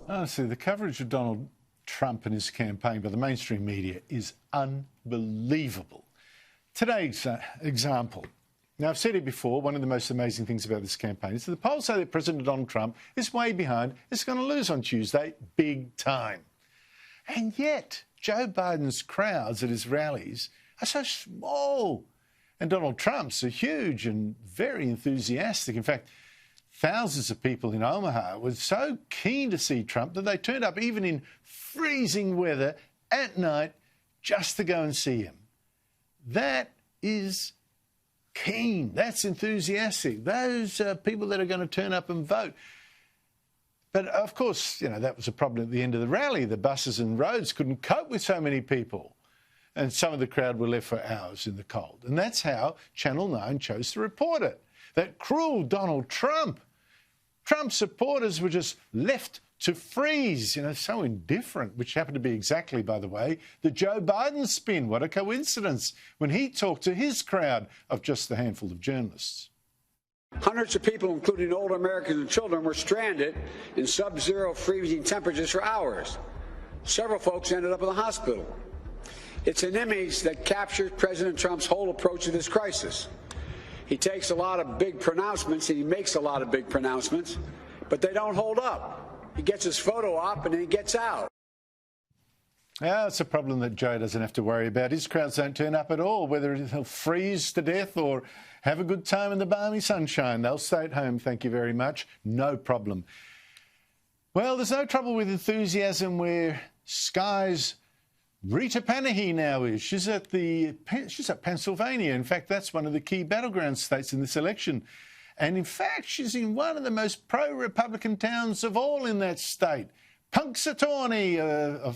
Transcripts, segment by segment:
Honestly, the coverage of Donald Trump and his campaign by the mainstream media is unbelievable. Today's example. Now, I've said it before, one of the most amazing things about this campaign is that the polls say that President Donald Trump is way behind, is going to lose on Tuesday, big time. And yet, Joe Biden's crowds at his rallies are so small. And Donald Trump's are huge and very enthusiastic. In fact, thousands of people in Omaha were so keen to see Trump that they turned up even in freezing weather at night just to go and see him. That is keen. That's enthusiastic. Those are people that are going to turn up and vote. But, of course, you know, that was a problem at the end of the rally. The buses and roads couldn't cope with so many people. And some of the crowd were left for hours in the cold. And that's how Channel 9 chose to report it. That cruel Donald Trump. Trump supporters were just left to freeze, you know, so indifferent, which happened to be exactly, by the way, the Joe Biden spin. What a coincidence, when he talked to his crowd of just a handful of journalists. Hundreds of people, including older Americans and children, were stranded in sub-zero freezing temperatures for hours. Several folks ended up in the hospital. It's an image that captures President Trump's whole approach to this crisis. He takes a lot of big pronouncements and he makes a lot of big pronouncements, but they don't hold up. He gets his photo op and then he gets out. Yeah, it's a problem that Joe doesn't have to worry about. His crowds don't turn up at all, whether he'll freeze to death or have a good time in the balmy sunshine. They'll stay at home, thank you very much. No problem. Well, there's no trouble with enthusiasm where Sky's Rita Panahi now is. She's at Pennsylvania. In fact, that's one of the key battleground states in this election. And in fact, she's in one of the most pro-Republican towns of all in that state. Punxsutawney,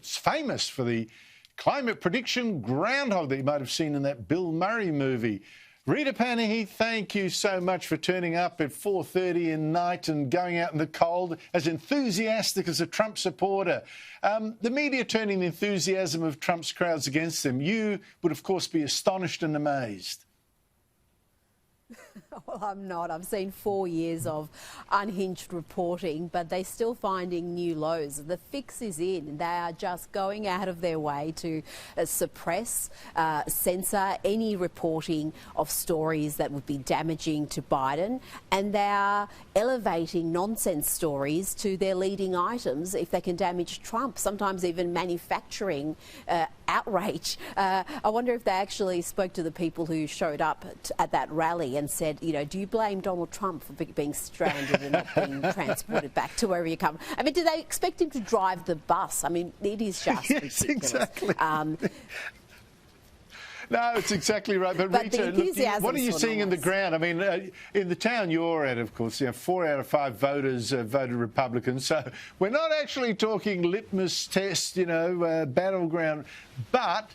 famous for the climate prediction groundhog that you might have seen in that Bill Murray movie. Rita Panahi, thank you so much for turning up at 4:30 at night and going out in the cold, as enthusiastic as a Trump supporter. The media turning the enthusiasm of Trump's crowds against them. You would, of course, be astonished and amazed. Well, I'm not. I've seen 4 years of unhinged reporting, but they're still finding new lows. The fix is in. They are just going out of their way to suppress, censor any reporting of stories that would be damaging to Biden, and they are elevating nonsense stories to their leading items if they can damage Trump, sometimes even manufacturing outrage. I wonder if they actually spoke to the people who showed up at that rally and said, you know, do you blame Donald Trump for being stranded and not being transported back to wherever you come? I mean, do they expect him to drive the bus? I mean, it is just yes, ridiculous. Exactly. No, it's exactly right. But Rita, look, what are you seeing in the ground? I mean, in the town you're at, of course, 4 out of 5 voters voted Republican. So we're not actually talking litmus test, battleground. But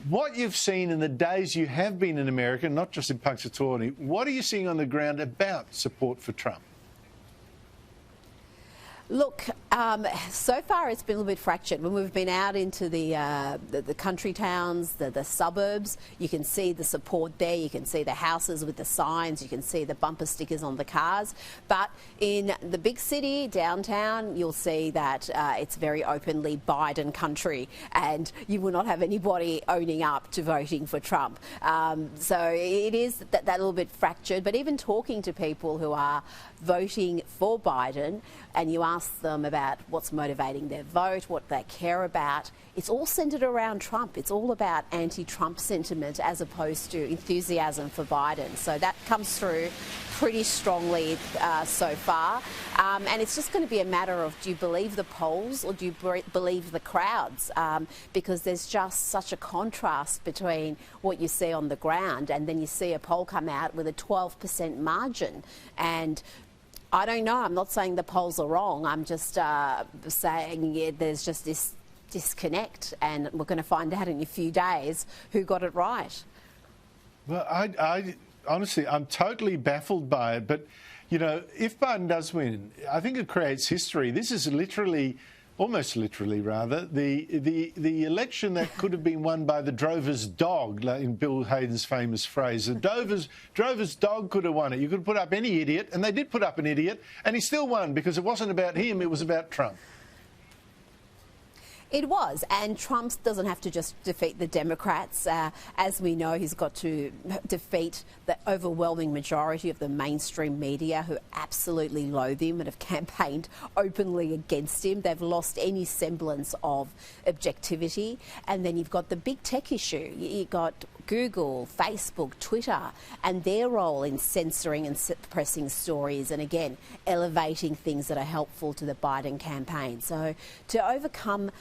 what you've seen in the days you have been in America, not just in Punxsutawney, what are you seeing on the ground about support for Trump? Look, so far it's been a little bit fractured. When we've been out into the country towns, the suburbs, you can see the support there. You can see the houses with the signs. You can see the bumper stickers on the cars. But in the big city, downtown, you'll see that it's very openly Biden country, and you will not have anybody owning up to voting for Trump. So it is that little bit fractured. But even talking to people who are voting for Biden, and you ask them about what's motivating their vote, what they care about, it's all centred around Trump. It's all about anti-Trump sentiment as opposed to enthusiasm for Biden. So that comes through pretty strongly so far. And it's just going to be a matter of, do you believe the polls or do you believe the crowds? Because there's just such a contrast between what you see on the ground and then you see a poll come out with a 12% margin. And I don't know. I'm not saying the polls are wrong. I'm just saying there's just this disconnect, and we're going to find out in a few days who got it right. Well, I honestly, I'm totally baffled by it. But, if Biden does win, I think it creates history. This is literally almost literally rather, the election that could have been won by the drover's dog, like in Bill Hayden's famous phrase. The drover's dog could have won it. You could put up any idiot, and they did put up an idiot, and he still won because it wasn't about him, it was about Trump. It was, and Trump doesn't have to just defeat the Democrats. As we know, he's got to defeat the overwhelming majority of the mainstream media who absolutely loathe him and have campaigned openly against him. They've lost any semblance of objectivity. And then you've got the big tech issue. You've got Google, Facebook, Twitter, and their role in censoring and suppressing stories and, again, elevating things that are helpful to the Biden campaign. So to overcome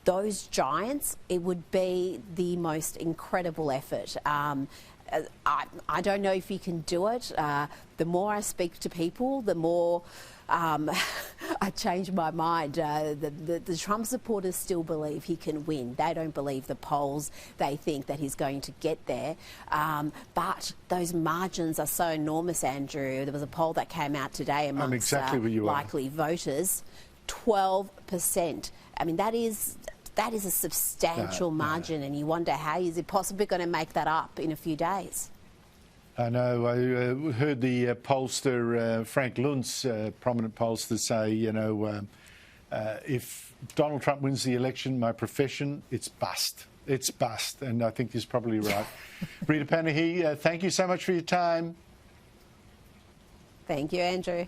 those giants, it would be the most incredible effort. I don't know if he can do it. The more I speak to people, the more I change my mind. The Trump supporters still believe he can win. They don't believe the polls. They think that he's going to get there. But those margins are so enormous, Andrew. There was a poll that came out today amongst likely voters, 12%. I mean, that is a substantial margin, and you wonder how is it possibly going to make that up in a few days? I know. I heard the pollster, Frank Luntz, prominent pollster, say, you know, if Donald Trump wins the election, my profession, it's bust. It's bust. And I think he's probably right. Rita Panahi, thank you so much for your time. Thank you, Andrew.